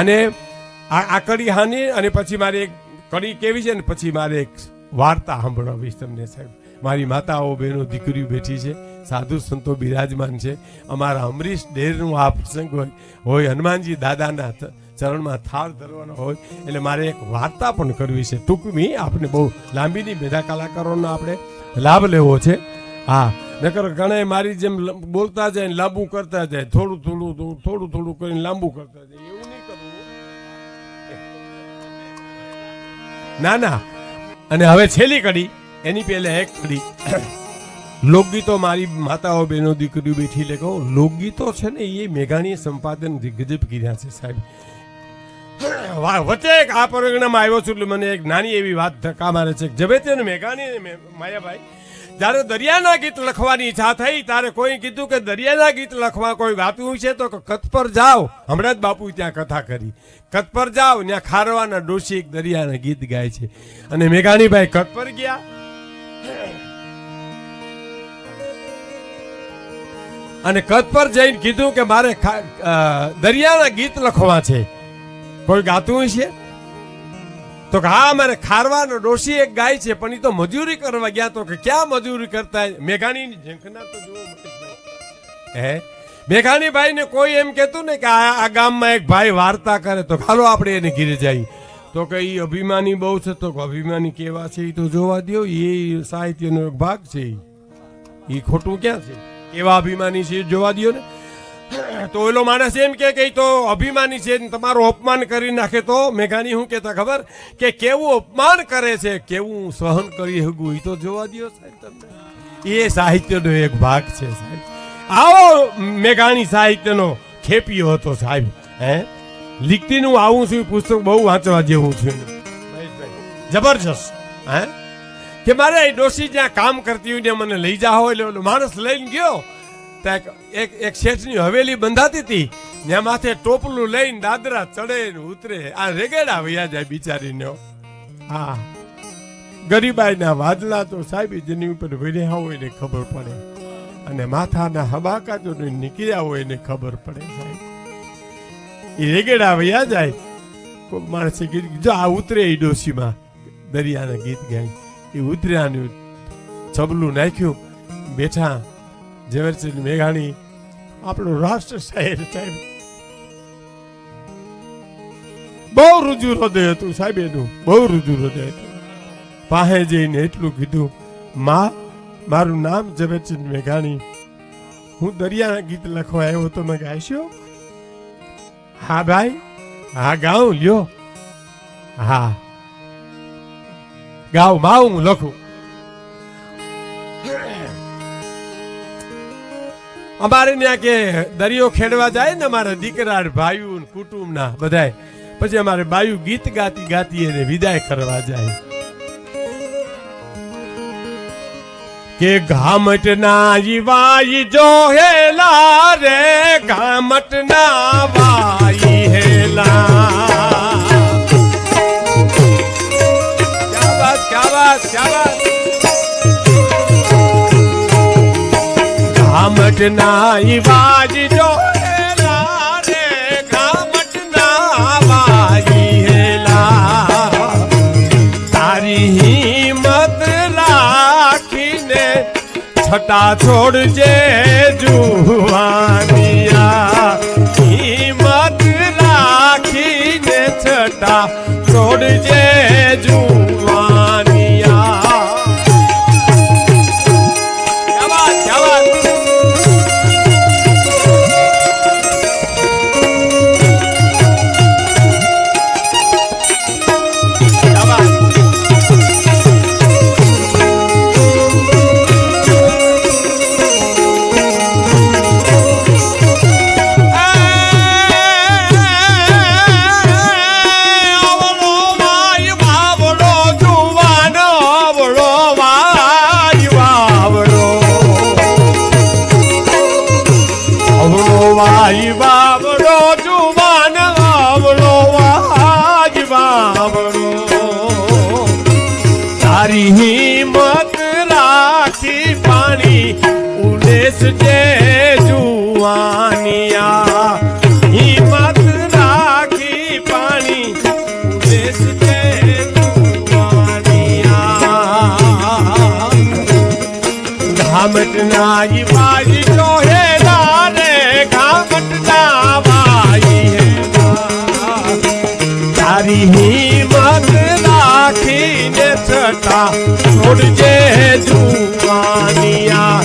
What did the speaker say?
અને આ કડી હાની અને પછી મારે એક કડી કેવી છે ને પછી મારે એક વાર્તા સાંભળાવીશ તમને સાહેબ. મારી માતાઓ બહેનો દીકરીઓ બેઠી છે, સાધુ સંતો બિરાજમાન છે. અમારા અમરીશ ડેરનું આ પ્રસંગ હોય હનુમાનજી દાદાના ચરણમાં થાળ ધરવાનો હોય એટલે મારે એક વાર્તા પણ કરવી છે ટૂંકમી. આપણે બહુ લાંબીની બધા કલાકારોનો આપણે લાભ લેવો છે. હા, નકર ઘણા મારી જેમ બોલતા જાય ને લાંબુ કરતા જાય, થોડું થોડું કરીને લાંબુ કરતા જાય, એવું નહીં કરવું. ના. અને હવે છેલ્લી કડી એની પહેલા એક કડી લોકગીતો. મારી માતાઓ બહેનો દીકરીઓ બેઠી લે કહું, લોકગીતો છે ને એ મેઘાણીએ સંપાદન ગજબ કર્યા છે સાહેબ. વચ્ચે એક આ પરગણામાં આવ્યો છું એટલે મને એક નાની એવી વાત ધક્કા મારે છે. જબેતે ને મેઘાણી માયાભાઈ જ્યારે દરિયાના ગીત લખવાની ઈચ્છા થઈ ત્યારે કોઈ કીધું કે દરિયાના ગીત લખવા કોઈ ગાતું છે તો કચ્છ પર જાઓ. હમણાં જ બાપુ ત્યાં કથા કરી, કચ્છ પર જાઓ, ત્યાં ખારવાના ડોશી એક દરિયાના ગીત ગાય છે. અને મેઘાણીભાઈ કચ્છ પર ગયા. અને કચ્છ પર જઈને કીધું કે મારે દરિયાના ગીત લખવા છે, કોઈ ગાતું છે તો કે હા મારે ખારવાનો ડોશી એક ગાય છે પણ એ તો મજૂરી કરવા ગયા. તો કે ક્યાં મજૂરી કરતા? મેઘાણીની ઝંખના તો જુઓ મહેશભાઈ. મેઘાણીભાઈ ને કોઈ એમ કહેતું ને કે આ ગામમાં એક ભાઈ વાર્તા કરે તો ચાલો આપણે એને ઘીરે જઈએ. તો કે એ અભિમાની બહુ છે. તો અભિમાની કેવા છે એ તો જોવા દો, એ સાહિત્યનો એક ભાગ છે, એ ખોટું ક્યાં છે? કેવા અભિમાની છે જોવા દો ને. તો ઓલો માણસ એમ કે તો અભિમાની છે તમારું અપમાન કરી નાખે. તો મેઘાણી શું કહેતા ખબર કે કેવું અપમાન કરે છે, કેવું સહન કરી શકું એ તો જોવા દો સાહેબ તમને. એ સાહિત્યનો એક ભાગ છે સાહેબ. આવો મેઘાણી સાહિત્યનો ખેપિયો હતો સાહેબ. લીખતીનું આવું છું પુસ્તક બહુ વાંચવા જેવું છે જબરજસ્ત. કે મારે ડોશી જ્યાં કામ કરતી હોય ને મને લઈ જાઓ એટલે ઓલો માણસ લઈને ગયો. એક શેઠની હવેલી બંધાતી હતી, ત્યાં માથે ટોપલું લઈને દાદરા ચડે ને ઉતરે. આ રેગેડા વયા જાય બિચારીને. હા, ગરીબાઈના વાદલા તો સાહેબ જેની ઉપર વર્યા હોય ને ખબર પડે, અને માથાના હબાકા જો નીકળ્યા હોય ને ખબર પડે સાહેબ. એ રેગેડા વયા જાય. કોઈ માણસે કીધું જો આ ઉતરે એ ડોશીમાં દરિયાના ગીત ગાય. એ ઉતર્યાનું છબલું નાખ્યું, બેઠા. ઝવેરચંદ મેઘાણી આપણું રાષ્ટ્ર શાયર સાહેબ. બહુ રુજુ હૃદય હતું સાહેબ એનું, બહુ રુજુ હૃદય હતું. પાસે જઈને એટલું કીધું, માં મારું નામ ઝવેરચંદ મેઘાણી, હું દરિયાના ગીત લખવા આવ્યો તો મેં ગાઈશો? હા ભાઈ, હા ગાઉં લ્યો. હા ગાઉં માં હું લખું. અમારે ત્યાં કે દરિયો ખેડવા જાય ને અમારા દીકરા ભાઈઓ કુટુંબના બધાય, પછી અમારે બાયુ ગીત ગાતી ગાતી એને વિદાય કરવા જાય. કે ઘામટના વાઈ જો હેલા રે, ઘામટના વાઈ હેલા. ક્યા બાત ક્યા બાત ક્યા બાત. ઘામટના વાઈ જો હેલા રે, ઘામટના વાઈ હેલા. તારી હિંમત રાખીને છટા છોડજે જુવાનિયા, હિંમત રાખીને છટા છોડજે જુવાનિયા. ઘામટના ઈ બાઈ જો હે રે ઘામટના બાઈ હે તારી હિંમત રાખીને છતાં છોડજે જુવાનિયા